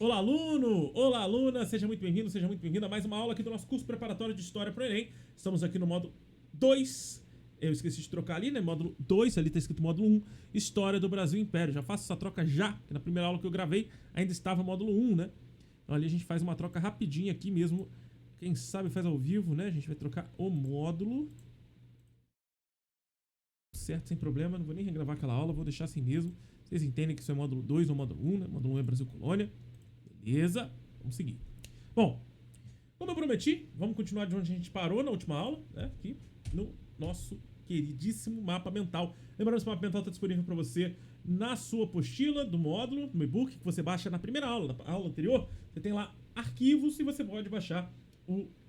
Olá, aluno! Olá, aluna! Seja muito bem-vindo, seja muito bem-vinda a mais uma aula aqui do nosso curso preparatório de História para o Enem. Estamos aqui no módulo 2. Eu esqueci de trocar ali, né? Módulo 2, ali tá escrito módulo 1, História do Brasil e Império. Já faço essa troca já, que na primeira aula que eu gravei ainda estava módulo 1, né? Então ali a gente faz uma troca rapidinha aqui mesmo. Quem sabe faz ao vivo, né? A gente vai trocar o módulo. Certo, sem problema, não vou nem regravar aquela aula, vou deixar assim mesmo. Vocês entendem que isso é módulo 2 ou módulo 1, né? Módulo 1 é Brasil Colônia. Beleza, vamos seguir. Bom, como eu prometi, vamos continuar de onde a gente parou na última aula, né? Aqui no nosso queridíssimo mapa mental. Lembrando que esse mapa mental está disponível para você na sua apostila do módulo, no e-book, que você baixa na primeira aula, na aula anterior. Você tem lá arquivos e você pode baixar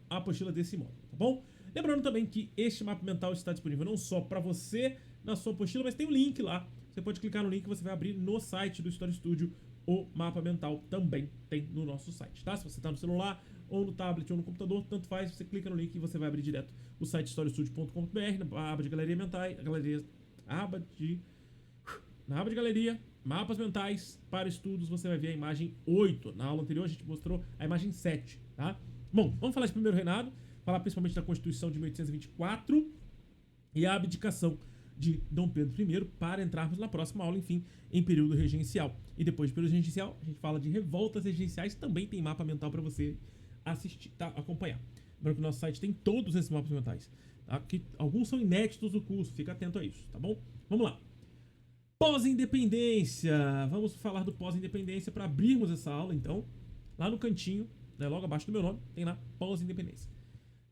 a apostila desse módulo, tá bom? Lembrando também que este mapa mental está disponível não só para você na sua apostila, mas tem um link lá. Você pode clicar no link que você vai abrir no site do Story Studio. O mapa mental também tem no nosso site, tá? Se você está no celular, ou no tablet, ou no computador, tanto faz, você clica no link e você vai abrir direto o site storiestudio.com.br, na aba de galeria mentais, na aba de galeria, mapas mentais para estudos, você vai ver a imagem 8. Na aula anterior a gente mostrou a imagem 7, tá? Bom, vamos falar de primeiro reinado, falar principalmente da Constituição de 1824 e a abdicação de Dom Pedro I para entrarmos na próxima aula, enfim, em período regencial. E depois de período regencial, a gente fala de revoltas regenciais, também tem mapa mental para você assistir, tá? Acompanhar. Lembrando que o nosso site tem todos esses mapas mentais, tá? Que alguns são inéditos do curso, fica atento a isso, tá bom? Vamos lá. Pós-independência. Vamos falar do pós-independência para abrirmos essa aula, então. Lá no cantinho, né, logo abaixo do meu nome, tem lá pós-independência.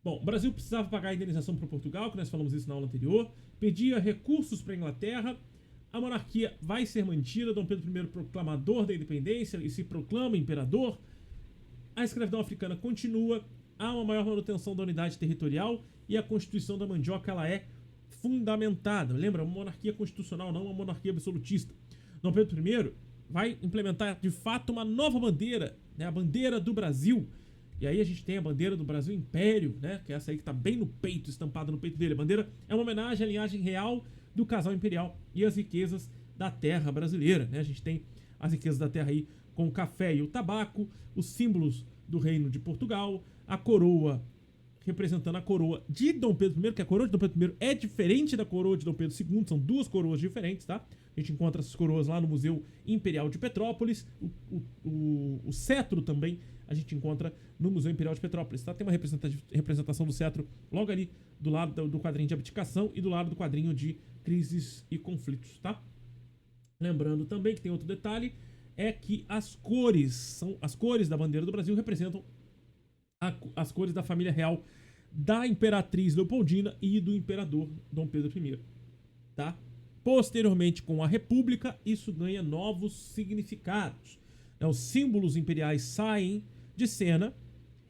Bom, o Brasil precisava pagar a indenização para Portugal, que nós falamos isso na aula anterior, pedia recursos para a Inglaterra, a monarquia vai ser mantida, Dom Pedro I proclamador da independência e se proclama imperador, a escravidão africana continua, há uma maior manutenção da unidade territorial e a Constituição da Mandioca ela é fundamentada. Lembra, uma monarquia constitucional, não uma monarquia absolutista. Dom Pedro I vai implementar de fato uma nova bandeira, né, a bandeira do Brasil. E aí a gente tem a bandeira do Brasil Império, né? Que é essa aí que tá bem no peito, estampada no peito dele. A bandeira é uma homenagem à linhagem real do casal imperial e às riquezas da terra brasileira, né? A gente tem as riquezas da terra aí com o café e o tabaco, os símbolos do reino de Portugal, a coroa representando a coroa de Dom Pedro I, que a coroa de Dom Pedro I é diferente da coroa de Dom Pedro II, são duas coroas diferentes, tá? A gente encontra essas coroas lá no Museu Imperial de Petrópolis, o cetro também a gente encontra no Museu Imperial de Petrópolis, tá? Tem uma representação do cetro logo ali do lado do quadrinho de abdicação e do lado do quadrinho de crises e conflitos, tá? Lembrando também que tem outro detalhe, é que as cores da bandeira do Brasil representam as cores da família real da Imperatriz Leopoldina e do Imperador Dom Pedro I, tá? Posteriormente, com a República, isso ganha novos significados. Os símbolos imperiais saem de cena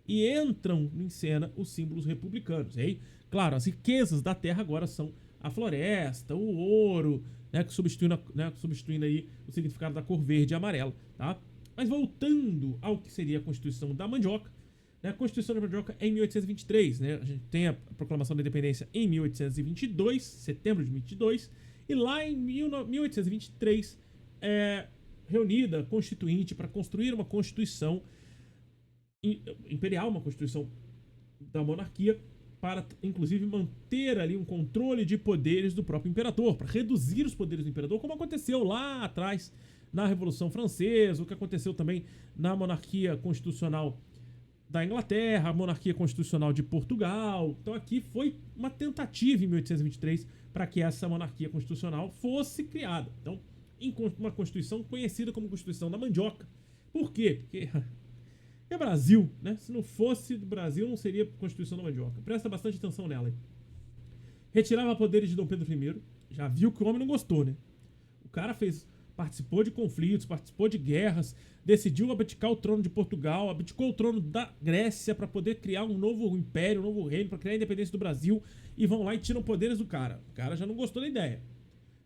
e entram em cena os símbolos republicanos. E aí, claro, as riquezas da terra agora são a floresta, o ouro, né, substituindo aí o significado da cor verde e amarela, tá? Mas voltando ao que seria a Constituição da Mandioca, né, a Constituição da Mandioca é em 1823, né? A gente tem a proclamação da independência em 1822, setembro de 22, e lá em 1823 é reunida constituinte para construir uma constituição imperial, uma constituição da monarquia, para inclusive manter ali um controle de poderes do próprio imperador, para reduzir os poderes do imperador, como aconteceu lá atrás na Revolução Francesa, o que aconteceu também na monarquia constitucional da Inglaterra, a monarquia constitucional de Portugal. Então aqui foi uma tentativa em 1823 para que essa monarquia constitucional fosse criada. Então, em uma constituição conhecida como Constituição da Mandioca. Por quê? Porque é Brasil, né? Se não fosse do Brasil, não seria Constituição da Mandioca. Presta bastante atenção nela, hein? Retirava poderes de Dom Pedro I. Já viu que o homem não gostou, né? O cara participou de conflitos, participou de guerras, decidiu abdicar o trono de Portugal, abdicou o trono da Grécia para poder criar um novo império, um novo reino, para criar a independência do Brasil, e vão lá e tiram poderes do cara. O cara já não gostou da ideia.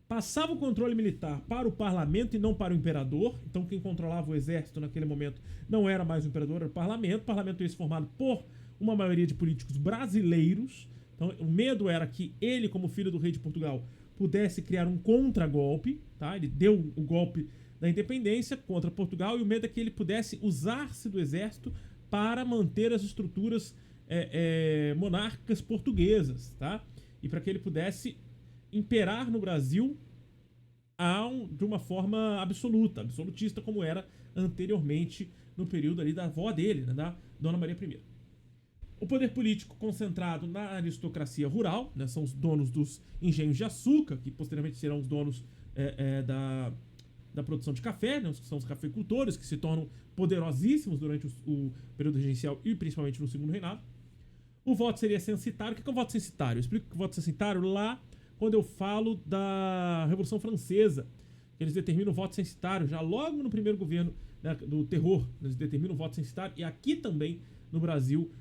Passava o controle militar para o parlamento e não para o imperador. Então quem controlava o exército naquele momento não era mais o imperador, era o parlamento. O parlamento ia ser formado por uma maioria de políticos brasileiros. Então o medo era que ele, como filho do rei de Portugal, pudesse criar um contragolpe, tá? Ele deu o golpe da independência contra Portugal, e o medo é que ele pudesse usar-se do exército para manter as estruturas monárquicas portuguesas, tá? E para que ele pudesse imperar no Brasil de uma forma absolutista, como era anteriormente no período ali da avó dele, né, da Dona Maria I. O poder político concentrado na aristocracia rural, né, são os donos dos engenhos de açúcar, que posteriormente serão os donos da produção de café, né, que são os cafeicultores, que se tornam poderosíssimos durante o período regencial e principalmente no segundo reinado. O voto seria censitário. O que é o voto censitário? Eu explico que o voto censitário lá quando eu falo da Revolução Francesa, que eles determinam o voto censitário, já logo no primeiro governo, né, do terror, eles determinam o voto censitário, e aqui também no Brasil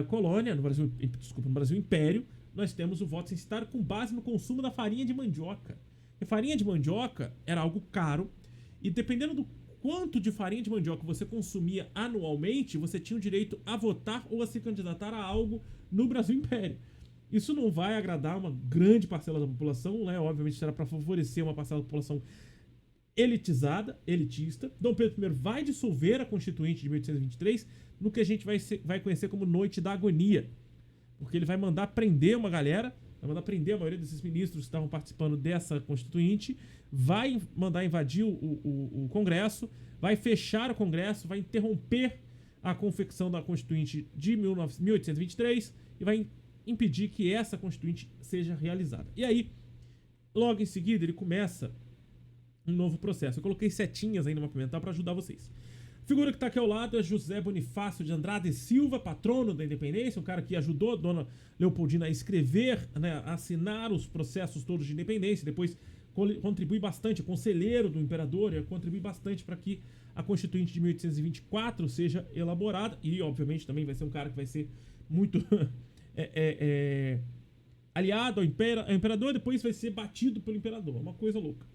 colônia, no Brasil Império, nós temos o voto censitário com base no consumo da farinha de mandioca. Porque farinha de mandioca era algo caro, e dependendo do quanto de farinha de mandioca você consumia anualmente, você tinha o direito a votar ou a se candidatar a algo no Brasil Império. Isso não vai agradar uma grande parcela da população, né? Obviamente será para favorecer uma parcela da população elitista. Dom Pedro I vai dissolver a Constituinte de 1823 no que a gente vai conhecer como Noite da Agonia. Porque ele vai mandar prender uma galera, vai mandar prender a maioria desses ministros que estavam participando dessa Constituinte, vai mandar invadir o Congresso, vai fechar o Congresso, vai interromper a confecção da Constituinte de 1823 e vai impedir que essa Constituinte seja realizada. E aí, logo em seguida, ele começa um novo processo. Eu coloquei setinhas aí no mapa mental para ajudar vocês. A figura que está aqui ao lado é José Bonifácio de Andrade e Silva, patrono da independência, um cara que ajudou a Dona Leopoldina a escrever, né, a assinar os processos todos de independência, depois contribui bastante, conselheiro do imperador, e contribui bastante para que a Constituinte de 1824 seja elaborada, e obviamente também vai ser um cara que vai ser muito aliado ao imperador, depois vai ser batido pelo imperador, uma coisa louca.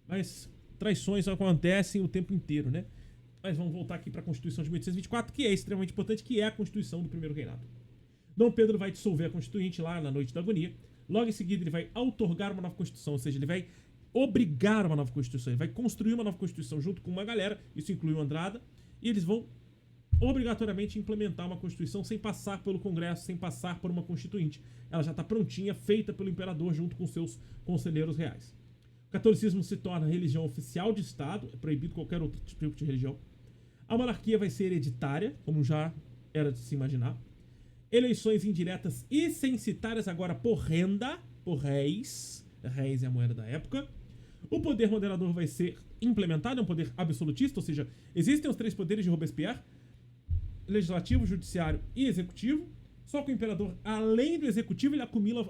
Mas traições acontecem o tempo inteiro, né? Mas vamos voltar aqui para a Constituição de 1824, que é extremamente importante, que é a Constituição do primeiro reinado. Dom Pedro vai dissolver a Constituinte lá na Noite da Agonia. Logo em seguida ele vai outorgar uma nova Constituição, ou seja, ele vai obrigar uma nova Constituição, ele vai construir uma nova Constituição junto com uma galera, isso inclui o Andrada, e eles vão obrigatoriamente implementar uma Constituição sem passar pelo Congresso, sem passar por uma Constituinte. Ela já está prontinha, feita pelo imperador junto com seus conselheiros reais. O catolicismo se torna religião oficial de Estado, é proibido qualquer outro tipo de religião. A monarquia vai ser hereditária, como já era de se imaginar. Eleições indiretas e censitárias agora por renda, por réis. Réis é a moeda da época. O poder moderador vai ser implementado, é um poder absolutista, ou seja, existem os 3 poderes de Robespierre: legislativo, judiciário e executivo. Só que o imperador, além do executivo, ele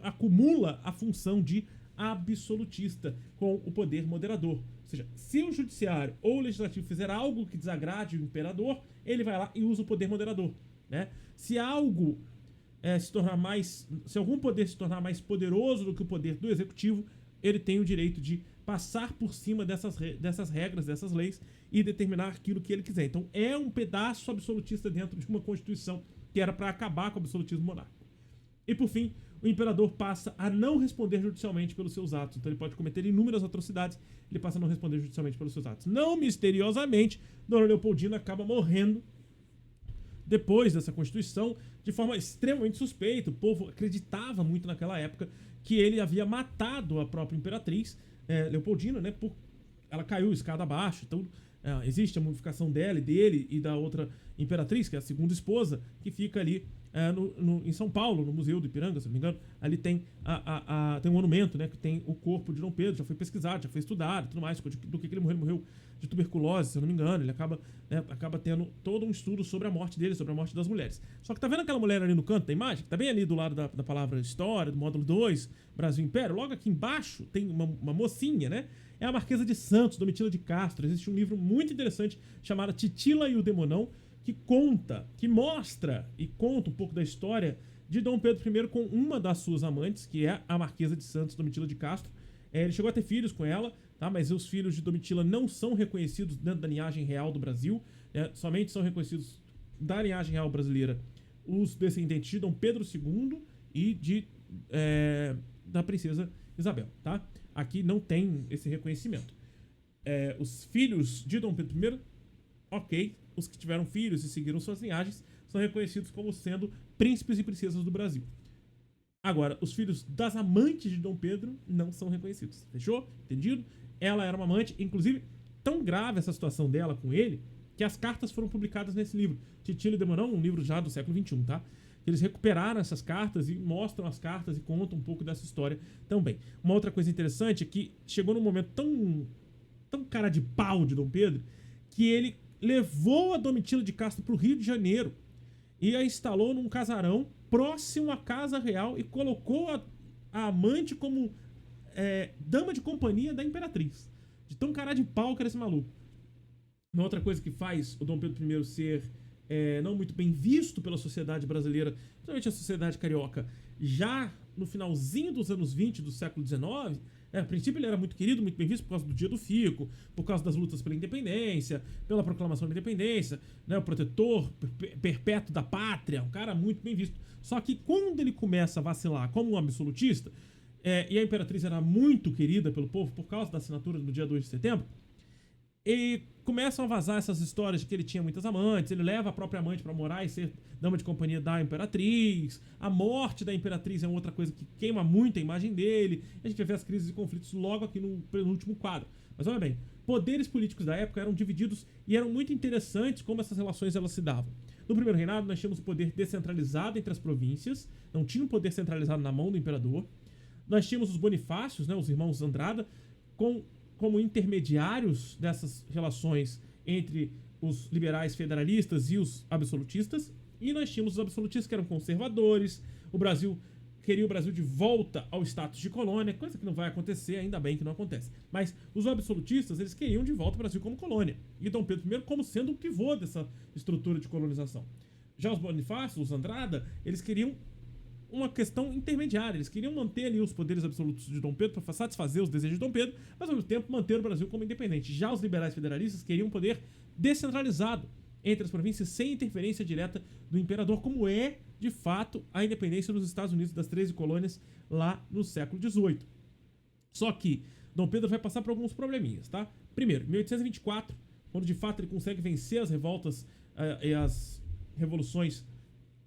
acumula a função de absolutista com o poder moderador. Ou seja, se o judiciário ou o legislativo fizer algo que desagrade o imperador, ele vai lá e usa o poder moderador, né? Se algo se algum poder se tornar mais poderoso do que o poder do executivo, ele tem o direito de passar por cima dessas regras, dessas leis e determinar aquilo que ele quiser. Então é um pedaço absolutista dentro de uma Constituição que era para acabar com o absolutismo monárquico. E por fim, o imperador passa a não responder judicialmente pelos seus atos. Então ele pode cometer inúmeras atrocidades, ele passa a não responder judicialmente pelos seus atos. Não misteriosamente, Dona Leopoldina acaba morrendo depois dessa Constituição, de forma extremamente suspeita. O povo acreditava muito naquela época que ele havia matado a própria imperatriz, Leopoldina, né? Ela caiu escada abaixo, então existe a mumificação dele e da outra imperatriz, que é a segunda esposa, que fica ali em São Paulo, no Museu do Ipiranga, se não me engano. Ali tem tem um monumento, né, que tem o corpo de Dom Pedro, já foi pesquisado, já foi estudado, tudo mais, do que ele morreu. Ele morreu de tuberculose, se eu não me engano. Ele acaba tendo todo um estudo sobre a morte dele, sobre a morte das mulheres. Só que tá vendo aquela mulher ali no canto da imagem, que tá bem ali do lado da palavra história, do módulo 2, Brasil Império? Logo aqui embaixo tem uma mocinha, né? É a Marquesa de Santos, Domitila de Castro. Existe um livro muito interessante chamado Titila e o Demonão, que mostra e conta um pouco da história de Dom Pedro I com uma das suas amantes, que é a Marquesa de Santos, Domitila de Castro. Ele chegou a ter filhos com ela, tá? Mas os filhos de Domitila não são reconhecidos dentro da linhagem real do Brasil, né? Somente são reconhecidos da linhagem real brasileira os descendentes de Dom Pedro II e da princesa Isabel, tá? Aqui não tem esse reconhecimento. os filhos de Dom Pedro I, ok, os que tiveram filhos e seguiram suas linhagens são reconhecidos como sendo príncipes e princesas do Brasil. Agora, os filhos das amantes de Dom Pedro não são reconhecidos. Fechou? Entendido? Ela era uma amante, inclusive, tão grave essa situação dela com ele, que as cartas foram publicadas nesse livro. Titilo e Demonão, um livro já do século XXI, tá? Eles recuperaram essas cartas e mostram as cartas e contam um pouco dessa história também. Uma outra coisa interessante é que chegou num momento tão cara de pau de Dom Pedro, que ele levou a Domitila de Castro para o Rio de Janeiro e a instalou num casarão próximo à Casa Real e colocou a amante como dama de companhia da imperatriz. De tão cara de pau que era esse maluco. Uma outra coisa que faz o Dom Pedro I ser não muito bem visto pela sociedade brasileira, principalmente a sociedade carioca, já no finalzinho dos anos 20 do século XIX, a princípio ele era muito querido, muito bem visto por causa do Dia do Fico, por causa das lutas pela independência, pela proclamação da independência, né, o protetor perpétuo da pátria, um cara muito bem visto. Só que quando ele começa a vacilar como um absolutista, e a imperatriz era muito querida pelo povo por causa da assinatura no dia 2 de setembro, e começam a vazar essas histórias de que ele tinha muitas amantes, ele leva a própria amante pra morar e ser dama de companhia da imperatriz, a morte da imperatriz é outra coisa que queima muito a imagem dele, a gente vai ver as crises e conflitos logo aqui no penúltimo quadro. Mas olha bem, poderes políticos da época eram divididos e eram muito interessantes como essas relações elas se davam. No primeiro reinado nós tínhamos o poder descentralizado entre as províncias, não tinha um poder centralizado na mão do imperador. Nós tínhamos os Bonifácios, né, os irmãos Andrada, como intermediários dessas relações entre os liberais federalistas e os absolutistas, e nós tínhamos os absolutistas que eram conservadores, queria o Brasil de volta ao status de colônia, coisa que não vai acontecer, ainda bem que não acontece. Mas os absolutistas, eles queriam de volta o Brasil como colônia, e Dom Pedro I como sendo o pivô dessa estrutura de colonização. Já os Bonifácios, os Andrada, eles queriam uma questão intermediária. Eles queriam manter ali os poderes absolutos de Dom Pedro para satisfazer os desejos de Dom Pedro, mas ao mesmo tempo manter o Brasil como independente. Já os liberais federalistas queriam um poder descentralizado entre as províncias sem interferência direta do imperador, como é, de fato, a independência dos Estados Unidos das 13 colônias lá no século XVIII. Só que Dom Pedro vai passar por alguns probleminhas, tá? Primeiro, em 1824, quando de fato ele consegue vencer as revoltas e as revoluções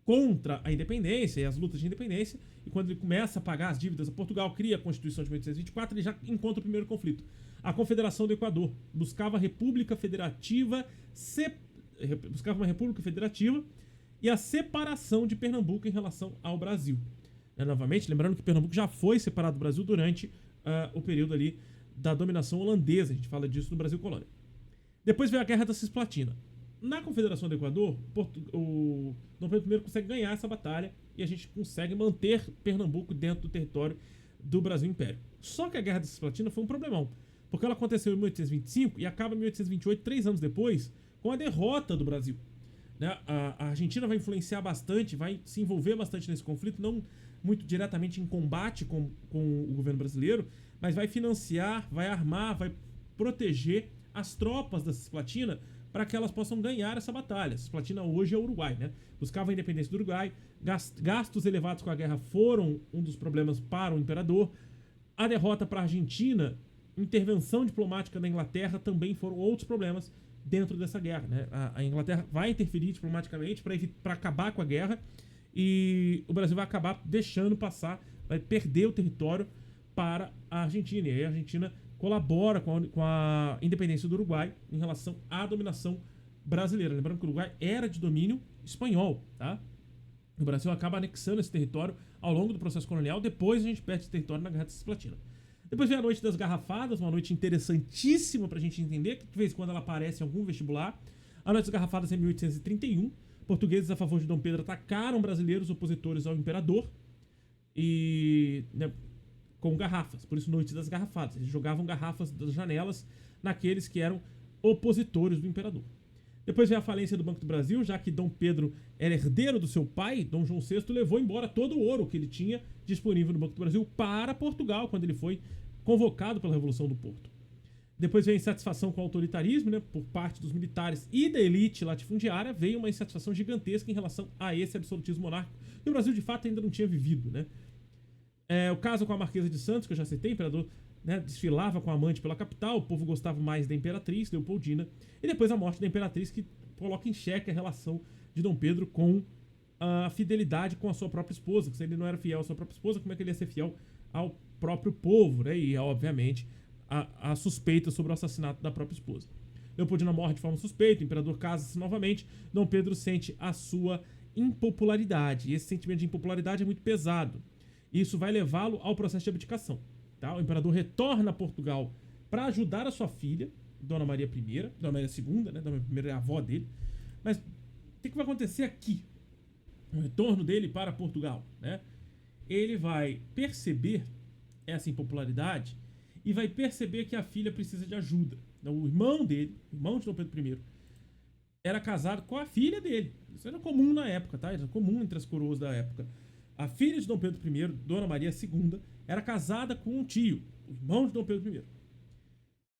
contra a independência e as lutas de independência, e quando ele começa a pagar as dívidas a Portugal, cria a Constituição de 1824, ele já encontra o primeiro conflito. A Confederação do Equador buscava uma república federativa e a separação de Pernambuco em relação ao Brasil. Novamente, lembrando que Pernambuco já foi separado do Brasil durante o período ali da dominação holandesa, a gente fala disso no Brasil Colônia. Depois veio a Guerra da Cisplatina. Na Confederação do Equador, o Dom Pedro I consegue ganhar essa batalha e a gente consegue manter Pernambuco dentro do território do Brasil Império. Só que a Guerra da Cisplatina foi um problemão, porque ela aconteceu em 1825 e acaba em 1828, 3 anos depois, com a derrota do Brasil. A Argentina vai influenciar bastante, vai se envolver bastante nesse conflito, não muito diretamente em combate com o governo brasileiro, mas vai financiar, vai armar, vai proteger as tropas da Cisplatina para que elas possam ganhar essa batalha. A Cisplatina hoje é o Uruguai, né? Buscava a independência do Uruguai, gastos elevados com a guerra foram um dos problemas para o imperador. A derrota para a Argentina, intervenção diplomática da Inglaterra também foram outros problemas dentro dessa guerra, né? A Inglaterra vai interferir diplomaticamente para acabar com a guerra e o Brasil vai acabar deixando passar, vai perder o território para a Argentina. E aí a Argentina colabora com a independência do Uruguai em relação à dominação brasileira. Lembrando que o Uruguai era de domínio espanhol, tá? O Brasil acaba anexando esse território ao longo do processo colonial, depois a gente perde esse território na Guerra da Cisplatina. Depois vem a Noite das Garrafadas, uma noite interessantíssima pra gente entender, que de vez em quando ela aparece em algum vestibular. A Noite das Garrafadas é em 1831. Portugueses a favor de Dom Pedro atacaram brasileiros opositores ao imperador e com garrafas, por isso Noite das Garrafadas. Eles jogavam garrafas das janelas naqueles que eram opositores do imperador. Depois veio a falência do Banco do Brasil, já que Dom Pedro era herdeiro do seu pai, Dom João VI levou embora todo o ouro que ele tinha disponível no Banco do Brasil para Portugal, quando ele foi convocado pela Revolução do Porto. Depois veio a insatisfação com o autoritarismo, né, por parte dos militares e da elite latifundiária, veio uma insatisfação gigantesca em relação a esse absolutismo monárquico, que o Brasil de fato ainda não tinha vivido, né. O caso com a Marquesa de Santos, que eu já citei, imperador né, desfilava com a amante pela capital, o povo gostava mais da imperatriz, Leopoldina, e depois a morte da imperatriz, que coloca em xeque a relação de Dom Pedro com a fidelidade com a sua própria esposa. Se ele não era fiel à sua própria esposa, como é que ele ia ser fiel ao próprio povo, né? E, obviamente, a suspeita sobre o assassinato da própria esposa. Leopoldina morre de forma suspeita, o imperador casa-se novamente, Dom Pedro sente a sua impopularidade, e esse sentimento de impopularidade é muito pesado. Isso vai levá-lo ao processo de abdicação. Tá? O imperador retorna a Portugal para ajudar a sua filha, Dona Maria I, Dona Maria II, né? Dona Maria I é a avó dele. Mas o que vai acontecer aqui? O retorno dele para Portugal, né? Ele vai perceber essa impopularidade e vai perceber que a filha precisa de ajuda. Então, o irmão dele, irmão de Dom Pedro I, era casado com a filha dele. Isso era comum na época, tá? Era comum entre as coroas da época. A filha de Dom Pedro I, Dona Maria II, era casada com um tio, o irmão de Dom Pedro I.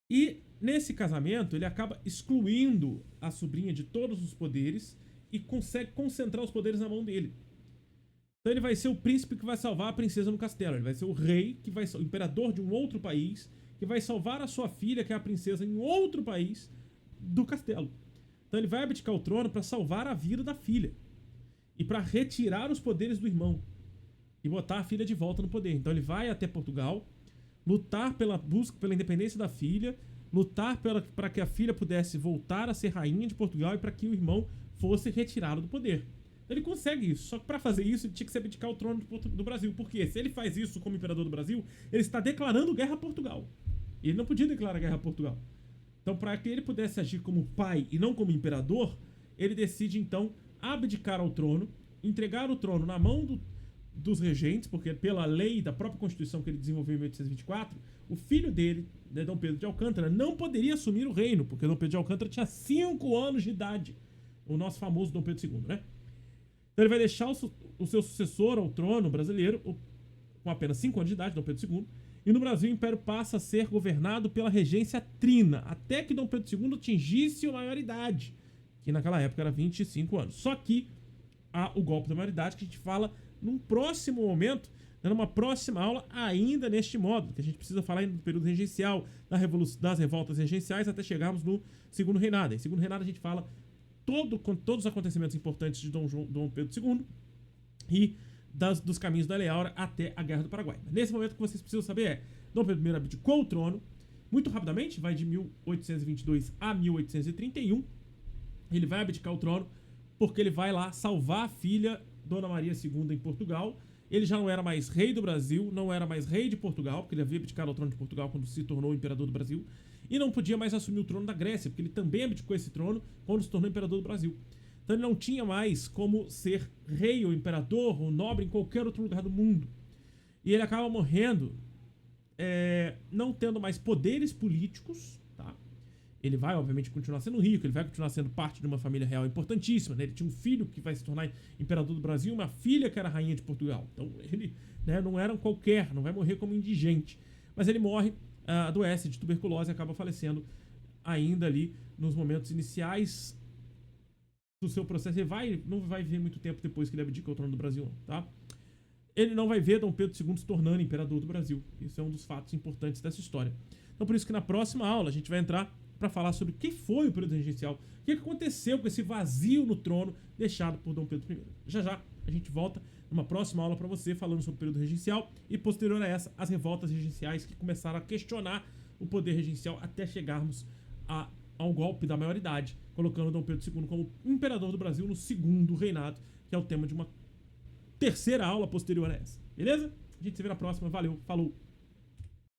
E nesse casamento ele acaba excluindo a sobrinha de todos os poderes e consegue concentrar os poderes na mão dele. Então ele vai ser o príncipe que vai salvar a princesa no castelo. Ele vai ser o rei, que vai ser o imperador de um outro país, que vai salvar a sua filha, que é a princesa, em outro país, do castelo. Então ele vai abdicar o trono para salvar a vida da filha e para retirar os poderes do irmão e botar a filha de volta no poder. Então ele vai até Portugal, lutar pela busca pela independência da filha, lutar para que a filha pudesse voltar a ser rainha de Portugal e para que o irmão fosse retirado do poder. Então ele consegue isso, só que para fazer isso ele tinha que se abdicar o trono do Brasil. Porque se ele faz isso como imperador do Brasil, ele está declarando guerra a Portugal. E ele não podia declarar guerra a Portugal. Então, para que ele pudesse agir como pai e não como imperador, ele decide então abdicar ao trono, entregar o trono na mão dos regentes, porque pela lei da própria Constituição que ele desenvolveu em 1824, o filho dele, né, Dom Pedro de Alcântara, não poderia assumir o reino, porque Dom Pedro de Alcântara tinha 5 anos de idade. O nosso famoso Dom Pedro II, né? Então ele vai deixar o seu sucessor ao trono brasileiro, com apenas 5 anos de idade, Dom Pedro II, e no Brasil o Império passa a ser governado pela regência trina, até que Dom Pedro II atingisse a maioridade, que naquela época era 25 anos. Só que há o golpe da maioridade, que a gente fala num próximo momento, numa próxima aula, ainda neste modo, que a gente precisa falar ainda do período regencial, das revoltas regenciais, até chegarmos no segundo reinado. Em segundo reinado a gente fala com todos os acontecimentos importantes de Dom Pedro II e dos caminhos da Lei Áurea até a Guerra do Paraguai. Nesse momento, o que vocês precisam saber é: Dom Pedro I abdicou o trono, muito rapidamente, vai de 1822 a 1831. Ele vai abdicar o trono porque ele vai lá salvar a filha, Dona Maria II, em Portugal. Ele já não era mais rei do Brasil, não era mais rei de Portugal, porque ele havia abdicado ao trono de Portugal quando se tornou imperador do Brasil, e não podia mais assumir o trono da Grécia, porque ele também abdicou esse trono quando se tornou imperador do Brasil. Então ele não tinha mais como ser rei ou imperador ou nobre em qualquer outro lugar do mundo. E ele acaba morrendo não tendo mais poderes políticos, tá? Ele vai, obviamente, continuar sendo rico, ele vai continuar sendo parte de uma família real importantíssima, né? Ele tinha um filho que vai se tornar imperador do Brasil e uma filha que era rainha de Portugal. Então ele, né, não era um qualquer, não vai morrer como indigente. Mas ele morre, adoece de tuberculose e acaba falecendo ainda ali nos momentos iniciais do seu processo. Ele não vai viver muito tempo depois que ele abdica o trono do Brasil, tá? Ele não vai ver Dom Pedro II se tornando imperador do Brasil. Isso é um dos fatos importantes dessa história. Então por isso que na próxima aula a gente vai entrar para falar sobre o que foi o período regencial, o que aconteceu com esse vazio no trono deixado por Dom Pedro I. Já já a gente volta numa próxima aula para você falando sobre o período regencial e posterior a essa, as revoltas regenciais que começaram a questionar o poder regencial até chegarmos ao golpe da maioridade, colocando Dom Pedro II como imperador do Brasil no segundo reinado, que é o tema de uma terceira aula posterior a essa. Beleza? A gente se vê na próxima. Valeu, falou!